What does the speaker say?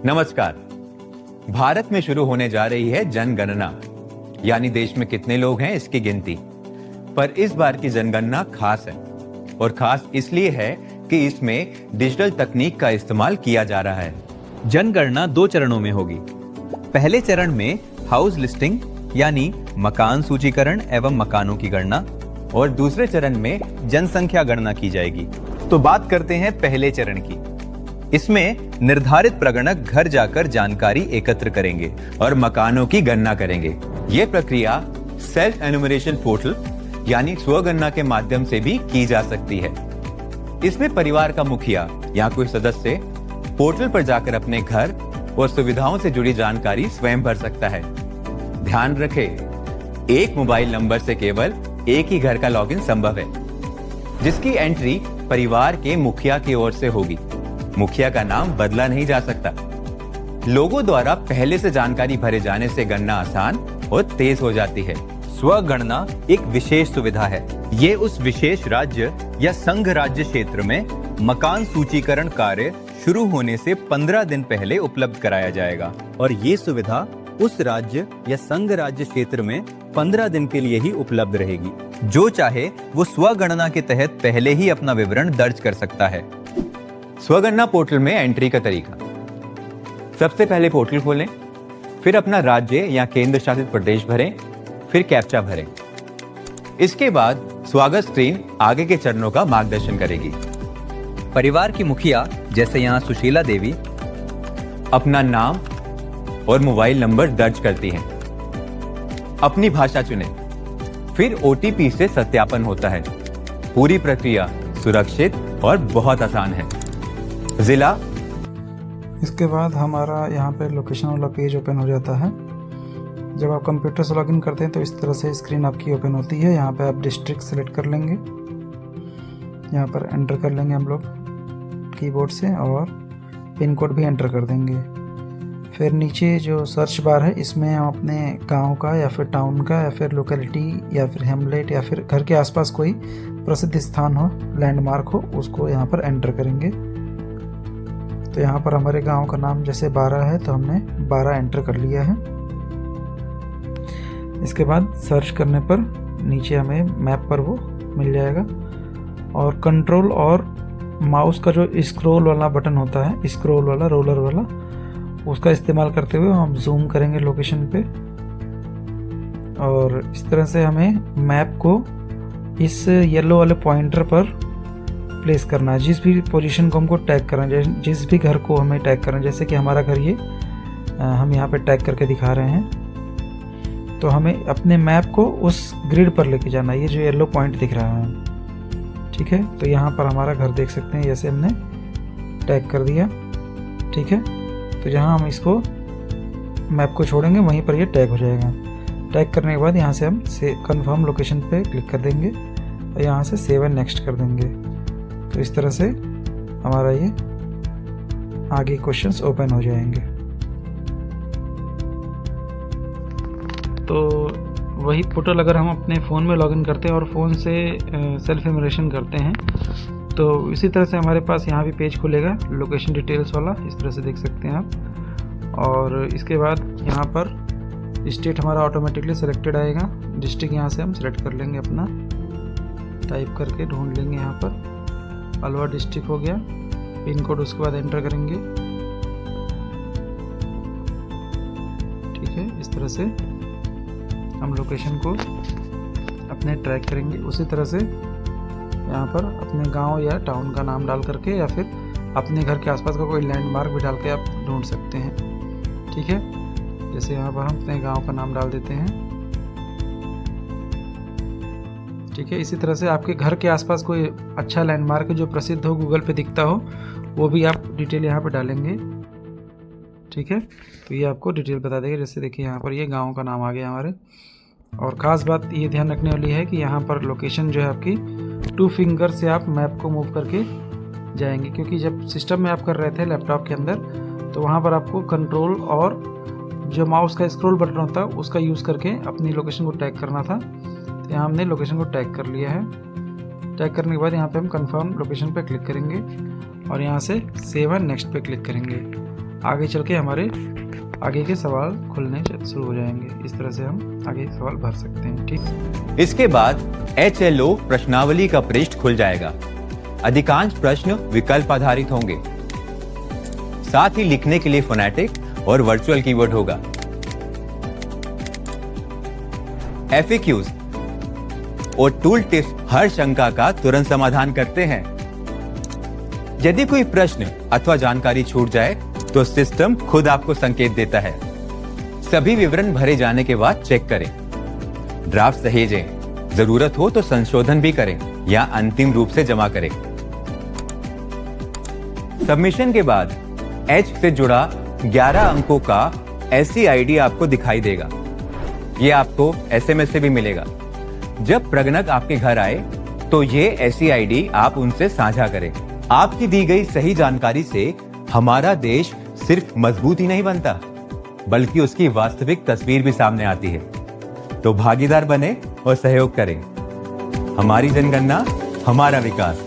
नमस्कार। भारत में शुरू होने जा रही है जनगणना, यानी देश में कितने लोग हैं इसकी गिनती। पर इस बार की जनगणना खास है, और खास इसलिए है कि इसमें डिजिटल तकनीक का इस्तेमाल किया जा रहा है। जनगणना 2 चरणों में होगी। पहले चरण में हाउस लिस्टिंग यानी मकान सूचीकरण एवं मकानों की गणना, और दूसरे चरण में जनसंख्या गणना की जाएगी। तो बात करते हैं पहले चरण की। इसमें निर्धारित प्रगणक घर जाकर जानकारी एकत्र करेंगे और मकानों की गणना करेंगे। यह प्रक्रिया सेल्फ एनुमरेशन पोर्टल यानी स्वगणना के माध्यम से भी की जा सकती है। इसमें परिवार का मुखिया या कोई सदस्य पोर्टल पर जाकर अपने घर और सुविधाओं से जुड़ी जानकारी स्वयं भर सकता है। ध्यान रखें, एक मोबाइल नंबर से केवल एक ही घर का लॉगिन संभव है, जिसकी एंट्री परिवार के मुखिया की ओर से होगी। मुखिया का नाम बदला नहीं जा सकता। लोगों द्वारा पहले से जानकारी भरे जाने से गणना आसान और तेज हो जाती है। स्वगणना एक विशेष सुविधा है। ये उस विशेष राज्य या संघ राज्य क्षेत्र में मकान सूचीकरण कार्य शुरू होने से 15 दिन पहले उपलब्ध कराया जाएगा, और ये सुविधा उस राज्य या संघ राज्य क्षेत्र में 15 दिन के लिए ही उपलब्ध रहेगी। जो चाहे वो स्वगणना के तहत पहले ही अपना विवरण दर्ज कर सकता है। स्वगणना पोर्टल में एंट्री का तरीका। सबसे पहले पोर्टल खोलें, फिर अपना राज्य या केंद्र शासित प्रदेश भरें, फिर कैप्चा भरें। इसके बाद स्वागत स्क्रीन आगे के चरणों का मार्गदर्शन करेगी। परिवार की मुखिया, जैसे यहाँ सुशीला देवी, अपना नाम और मोबाइल नंबर दर्ज करती हैं। अपनी भाषा चुनें, फिर OTP से सत्यापन होता है। पूरी प्रक्रिया सुरक्षित और बहुत आसान है। जिला। इसके बाद हमारा यहाँ पे लोकेशन वाला पेज ओपन हो जाता है। जब आप कंप्यूटर से लॉगिन करते हैं तो इस तरह से स्क्रीन आपकी ओपन होती है। यहाँ पे आप डिस्ट्रिक्ट सेलेक्ट कर लेंगे, यहाँ पर एंटर कर लेंगे हम लोग कीबोर्ड से, और पिन कोड भी एंटर कर देंगे। फिर नीचे जो सर्च बार है, इसमें हम अपने गांव का या फिर टाउन का या फिर लोकेलिटी या फिर हेमलेट या फिर घर के आसपास कोई प्रसिद्ध स्थान हो, लैंडमार्क हो, उसको यहाँ पर एंटर करेंगे। तो यहाँ पर हमारे गांव का नाम जैसे 12 है, तो हमने 12 एंटर कर लिया है। इसके बाद सर्च करने पर नीचे हमें मैप पर वो मिल जाएगा, और कंट्रोल और माउस का जो स्क्रॉल वाला बटन होता है, स्क्रॉल वाला, रोलर वाला, उसका इस्तेमाल करते हुए हम जूम करेंगे लोकेशन पे, और इस तरह से हमें मैप को इस येलो वाले पॉइंटर पर प्लेस करना है। जिस भी पोजीशन को हमको टैग करना है, जिस भी घर को हमें टैग करना है, जैसे कि हमारा घर ये हम यहाँ पे टैग करके दिखा रहे हैं, तो हमें अपने मैप को उस ग्रिड पर लेके जाना है। ये जो येलो पॉइंट दिख रहा है, ठीक है, तो यहाँ पर हमारा घर देख सकते हैं, जैसे हमने टैग कर दिया, ठीक है। तो जहाँ हम इसको मैप को छोड़ेंगे वहीं पर ये टैग हो जाएगा। टैग करने के बाद यहाँ से हम कन्फर्म लोकेशन पे क्लिक कर देंगे, और यहाँ से सेव एंड नेक्स्ट कर देंगे। तो इस तरह से हमारा ये आगे क्वेश्चंस ओपन हो जाएंगे। तो वही पोर्टल अगर हम अपने फ़ोन में लॉगिन करते हैं और फ़ोन से सेल्फ इमरेशन करते हैं, तो इसी तरह से हमारे पास यहाँ भी पेज खुलेगा लोकेशन डिटेल्स वाला, इस तरह से देख सकते हैं आप। और इसके बाद यहाँ पर स्टेट हमारा ऑटोमेटिकली सिलेक्टेड आएगा। डिस्ट्रिक्ट यहाँ से हम सिलेक्ट कर लेंगे, अपना टाइप करके ढूंढ लेंगे। यहाँ पर अलवर डिस्ट्रिक्ट हो गया, पिन कोड उसके बाद एंटर करेंगे, ठीक है। इस तरह से हम लोकेशन को अपने ट्रैक करेंगे। उसी तरह से यहाँ पर अपने गांव या टाउन का नाम डाल करके या फिर अपने घर के आसपास का कोई लैंडमार्क भी डाल के आप ढूंढ सकते हैं, ठीक है। जैसे यहाँ पर हम अपने गांव का नाम डाल देते हैं, ठीक है। इसी तरह से आपके घर के आसपास कोई अच्छा लैंडमार्क है जो प्रसिद्ध हो, गूगल पे दिखता हो, वो भी आप डिटेल यहाँ पे डालेंगे, ठीक है। तो ये आपको डिटेल बता देगा। जैसे देखिए यहाँ पर ये गांव का नाम आ गया हमारे। और ख़ास बात ये ध्यान रखने वाली है कि यहाँ पर लोकेशन जो है आपकी 2 फिंगर से आप मैप को मूव करके जाएंगे, क्योंकि जब सिस्टम में आप कर रहे थे लैपटॉप के अंदर, तो वहाँ पर आपको कंट्रोल और जो माउस का स्क्रॉल बटन होता है उसका यूज़ करके अपनी लोकेशन को टैग करना था। तो यहाँ हमने लोकेशन को टैग कर लिया है। टैग करने के बाद यहाँ पे हम कंफर्म लोकेशन पे क्लिक करेंगे और यहाँ से सेव एंड नेक्स्ट पे क्लिक करेंगे। आगे चल के हमारे आगे के सवाल खुलने शुरू हो जाएंगे। इस तरह से हम आगे सवाल भर सकते हैं। ठीक, इसके बाद HLO प्रश्नावली का पृष्ठ खुल जाएगा। अधिकांश प्रश्न विकल्प आधारित होंगे, साथ ही लिखने के लिए फोनेटिक और वर्चुअल कीवर्ड होगा। FAQs और टूल टिप्स हर शंका का तुरंत समाधान करते हैं। यदि कोई प्रश्न अथवा जानकारी छूट जाए तो सिस्टम खुद आपको संकेत देता है। सभी विवरण भरे जाने के बाद चेक करें, ड्राफ्ट सहेजें, जरूरत हो तो संशोधन भी करें या अंतिम रूप से जमा करें। सबमिशन के बाद H से जुड़ा 11 अंकों का SCID आपको दिखाई देगा। यह आपको SMS से भी मिलेगा। जब प्रगणक आपके घर आए तो ये SCID आप उनसे साझा करें। आपकी दी गई सही जानकारी से हमारा देश सिर्फ मजबूत ही नहीं बनता, बल्कि उसकी वास्तविक तस्वीर भी सामने आती है। तो भागीदार बने और सहयोग करें। हमारी जनगणना, हमारा विकास।